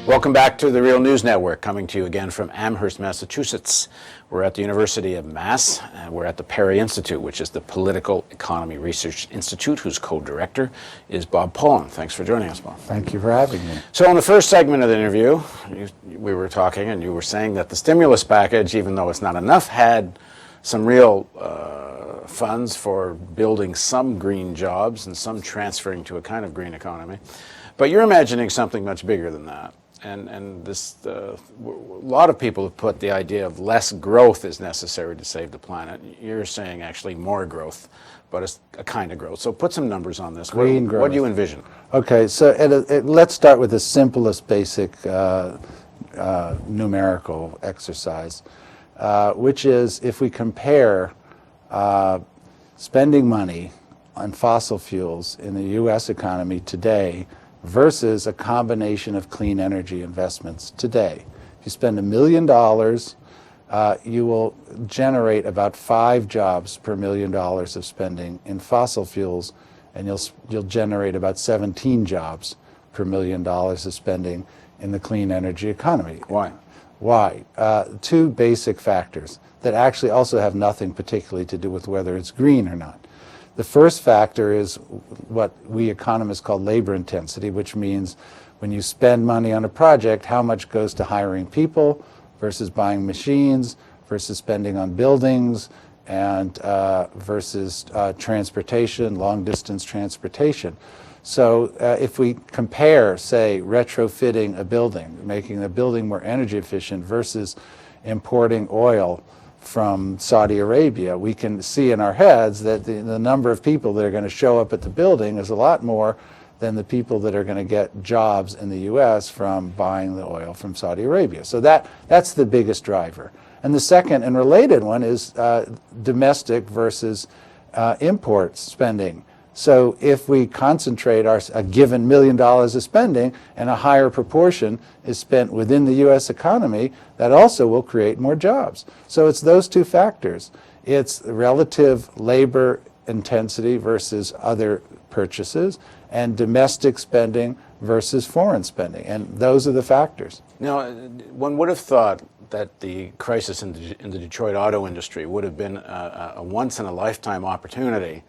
Welcome back to the Real News Network, coming to you again from Amherst, Massachusetts. We're at the University of Mass, and we're at the Perry Institute, which is the Political Economy Research Institute, whose co-director is Bob Pollin. Thanks for joining us, Bob. Thank you for having me. So in the first segment of the interview, we were talking, and you were saying that the stimulus package, even though it's not enough, had some real funds for building some green jobs and some transferring to a kind of green economy. But you're imagining something much bigger than that. And this, a lot of people have put the idea of less growth is necessary to save the planet. You're saying actually more growth, but it's a kind of growth. So put some numbers on this. Green growth. What do you envision? Okay, so let's start with the simplest basic numerical exercise, which is if we compare spending money on fossil fuels in the U.S. economy today versus a combination of clean energy investments today. If you spend $1 million, you will generate about 5 jobs per $1 million of spending in fossil fuels, and you'll generate about 17 jobs per $1 million of spending in the clean energy economy. Why? Why? 2 basic factors that actually also have nothing particularly to do with whether it's green or not. The first factor is what we economists call labor intensity, which means when you spend money on a project, how much goes to hiring people versus buying machines versus spending on buildings and versus transportation, long-distance transportation. So if we compare, say, retrofitting a building, making the building more energy efficient versus importing oil from Saudi Arabia, we can see in our heads that the number of people that are going to show up at the building is a lot more than the people that are going to get jobs in the U.S. from buying the oil from Saudi Arabia. So that's the biggest driver. And the second and related one is domestic versus import spending. So if we concentrate a given $1 million of spending and a higher proportion is spent within the U.S. economy, that also will create more jobs. So it's those 2 factors. It's relative labor intensity versus other purchases and domestic spending versus foreign spending. And those are the factors. Now, one would have thought that the crisis in the Detroit auto industry would have been a once-in-a-lifetime opportunity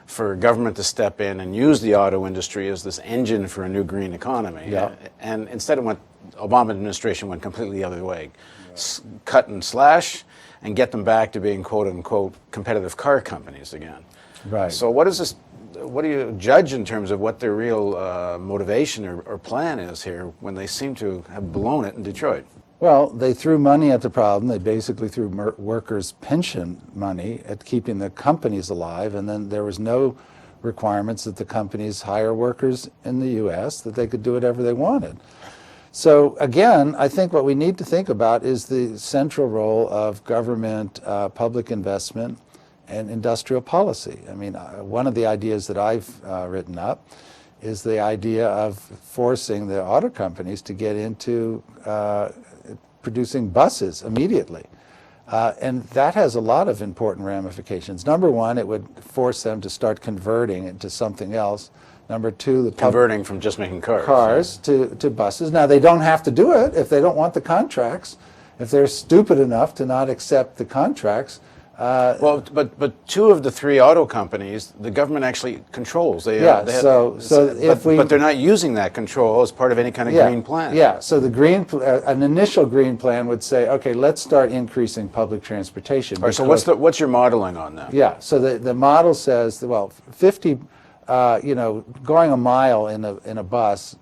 for government to step in and use the auto industry as this engine for a new green economy. Yeah. And instead Obama administration went completely the other way. Right. Cut and slash and get them back to being quote unquote competitive car companies again. Right. So what do you judge in terms of what their real motivation or plan is here when they seem to have blown it in Detroit? Well, they threw money at the problem. They basically threw workers' pension money at keeping the companies alive, and then there was no requirements that the companies hire workers in the U.S., that they could do whatever they wanted. So again, I think what we need to think about is the central role of government, public investment, and industrial policy. I mean, one of the ideas that I've written up is the idea of forcing the auto companies to get into producing buses immediately. And that has a lot of important ramifications. Number one, it would force them to start converting into something else. Number two, converting from just making cars to buses. Now, they don't have to do it if they don't want the contracts. If they're stupid enough to not accept the contracts. But 2 of the 3 auto companies, the government actually controls. But they're not using that control as part of any kind of green plan. Yeah. So an initial green plan would say, okay, let's start increasing public transportation. All right, so what's your modeling on that? Yeah. So the model says, well, 50, going a mile in a bus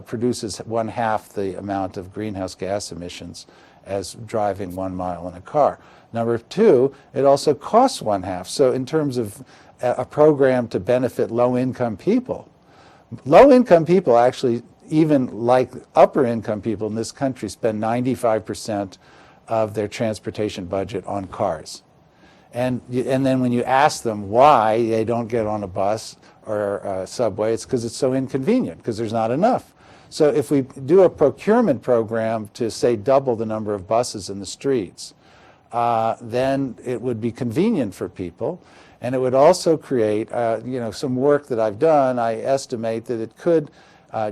produces 1/2 the amount of greenhouse gas emissions as driving 1 mile in a car. Number 2, it also costs 1/2. So in terms of a program to benefit low-income people actually, even like upper-income people in this country, spend 95% of their transportation budget on cars. And then when you ask them why they don't get on a bus or a subway, it's because it's so inconvenient, because there's not enough. So if we do a procurement program to, say, double the number of buses in the streets, then it would be convenient for people, and it would also create, some work that I've done. I estimate that it could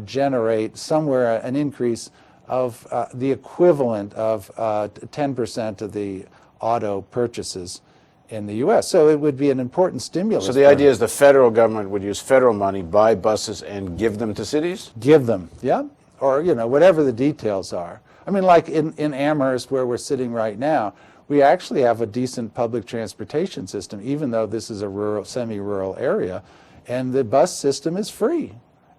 generate somewhere an increase of the equivalent of 10% of the auto purchases in the U.S. So it would be an important stimulus. So the idea is the federal government would use federal money, buy buses, and give them to cities? Give them, yeah, or whatever the details are. I mean, like in Amherst, where we're sitting right now, we actually have a decent public transportation system, even though this is a rural, semi-rural area, and the bus system is free.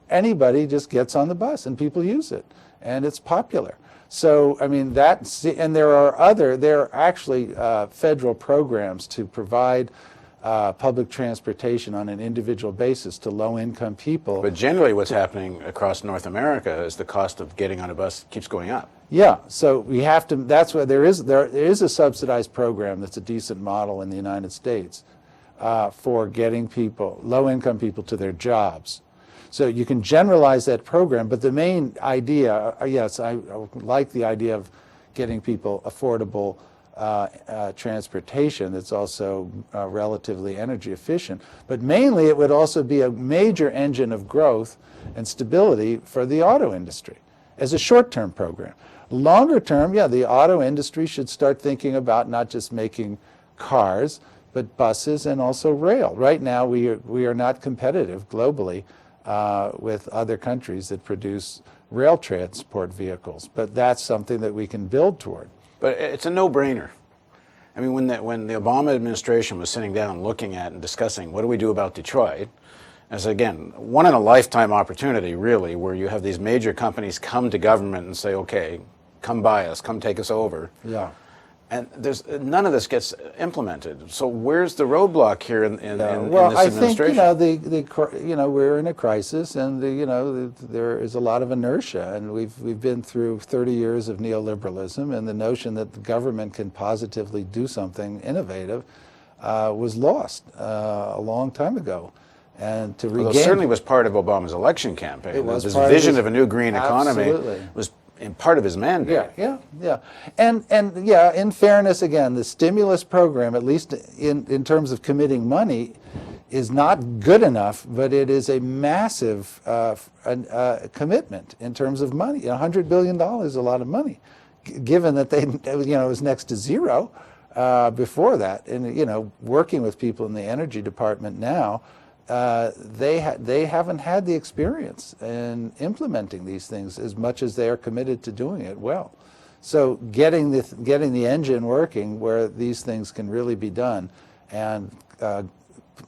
Anybody just gets on the bus, and people use it, and it's popular. So, I mean, and there are actually federal programs to provide public transportation on an individual basis to low-income people. But generally what's happening across North America is the cost of getting on a bus keeps going up. Yeah, so we have to, that's why there is a subsidized program that's a decent model in the United States for getting people, low-income people, to their jobs. So you can generalize that program, but the main idea, yes, I like the idea of getting people affordable transportation that's also relatively energy efficient. But mainly it would also be a major engine of growth and stability for the auto industry as a short-term program. Longer term, yeah, the auto industry should start thinking about not just making cars, but buses and also rail. Right now we are not competitive globally with other countries that produce rail transport vehicles, but that's something that we can build toward. But it's a no-brainer. I mean, when the Obama administration was sitting down looking at and discussing what do we do about Detroit, as again, one-in-a-lifetime opportunity, really, where you have these major companies come to government and say, okay, come buy us, come take us over. Yeah. And none of this gets implemented. So where's the roadblock here in this administration? I think we're in a crisis, and there is a lot of inertia, and we've been through 30 years of neoliberalism, and the notion that the government can positively do something innovative was lost a long time ago. And to regain, it certainly was part of Obama's election campaign. It was this part vision of a new green economy was in part of his mandate. Yeah. And yeah, in fairness, again, the stimulus program, at least in terms of committing money, is not good enough, but it is a massive commitment in terms of money. $100 billion is a lot of money, given that it was next to zero before that. And working with people in the energy department now, they haven't had the experience in implementing these things as much as they are committed to doing it well. So getting the engine working where these things can really be done, and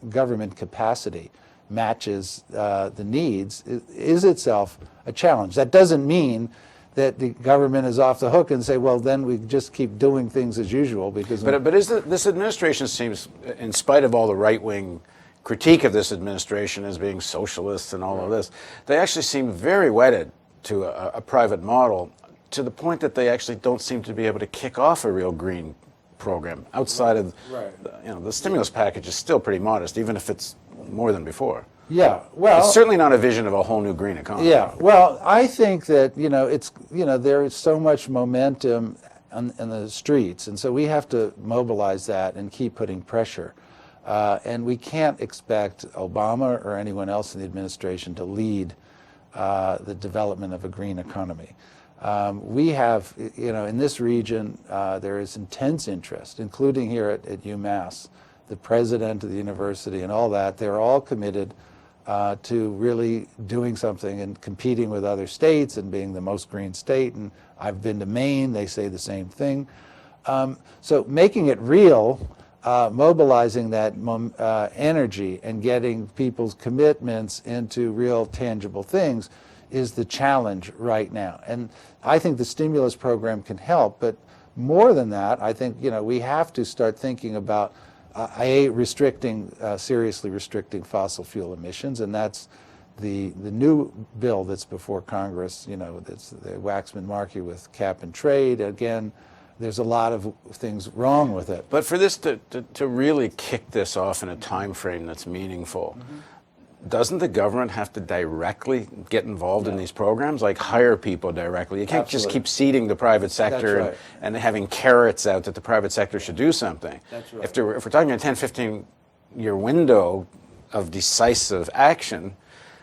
government capacity matches the needs is itself a challenge. That doesn't mean that the government is off the hook and say, well, then we just keep doing things as usual. Because but this administration seems, in spite of all the right-wing critique of this administration as being socialist and all of this, they actually seem very wedded to a private model, to the point that they actually don't seem to be able to kick off a real green program outside of the stimulus package is still pretty modest, even if it's more than before. Yeah, well, it's certainly not a vision of a whole new green economy. Yeah, well, I think that there is so much momentum in the streets, and so we have to mobilize that and keep putting pressure. And we can't expect Obama or anyone else in the administration to lead the development of a green economy. We have, in this region, there is intense interest, including here at UMass. The president of the university and all that, they're all committed to really doing something and competing with other states and being the most green state. And I've been to Maine, they say the same thing. So making it real, mobilizing that energy and getting people's commitments into real tangible things is the challenge right now. And I think the stimulus program can help, but more than that, I think we have to start thinking about seriously restricting fossil fuel emissions, and that's the new bill that's before Congress. That's the Waxman-Markey with cap and trade. Again, there's a lot of things wrong with it. But for this to really kick this off in a time frame that's meaningful, doesn't the government have to directly get involved in these programs, like hire people directly? You can't just keep seeding the private sector and having carrots out that the private sector should do something. That's right. If we're talking a 10, 15-year window of decisive action,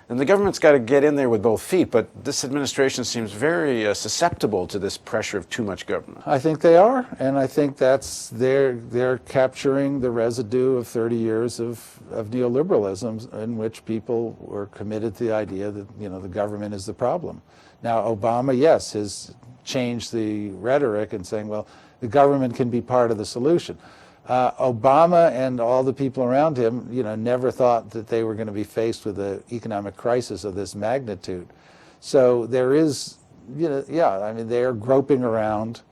And the government's got to get in there with both feet, but this administration seems very susceptible to this pressure of too much government. I think they are, and I think that's they're capturing the residue of 30 years of neoliberalism in which people were committed to the idea that, you know, the government is the problem. Now, Obama, yes, has changed the rhetoric and saying, well, the government can be part of the solution. Obama and all the people around him, you know, never thought that they were going to be faced with an economic crisis of this magnitude. So there is, you know, yeah, I mean, they are groping around.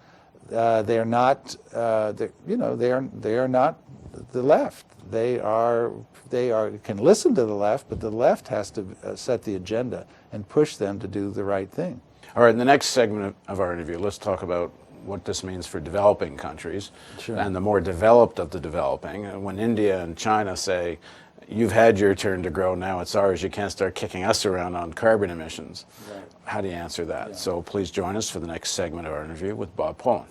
They are not, you know, they are not the left. They can listen to the left, but the left has to set the agenda and push them to do the right thing. All right, in the next segment of our interview, let's talk about what this means for developing countries, Sure. and the more developed of the developing. When India and China say, you've had your turn to grow, now it's ours, you can't start kicking us around on carbon emissions. Right. How do you answer that? Yeah. So please join us for the next segment of our interview with Bob Pollin.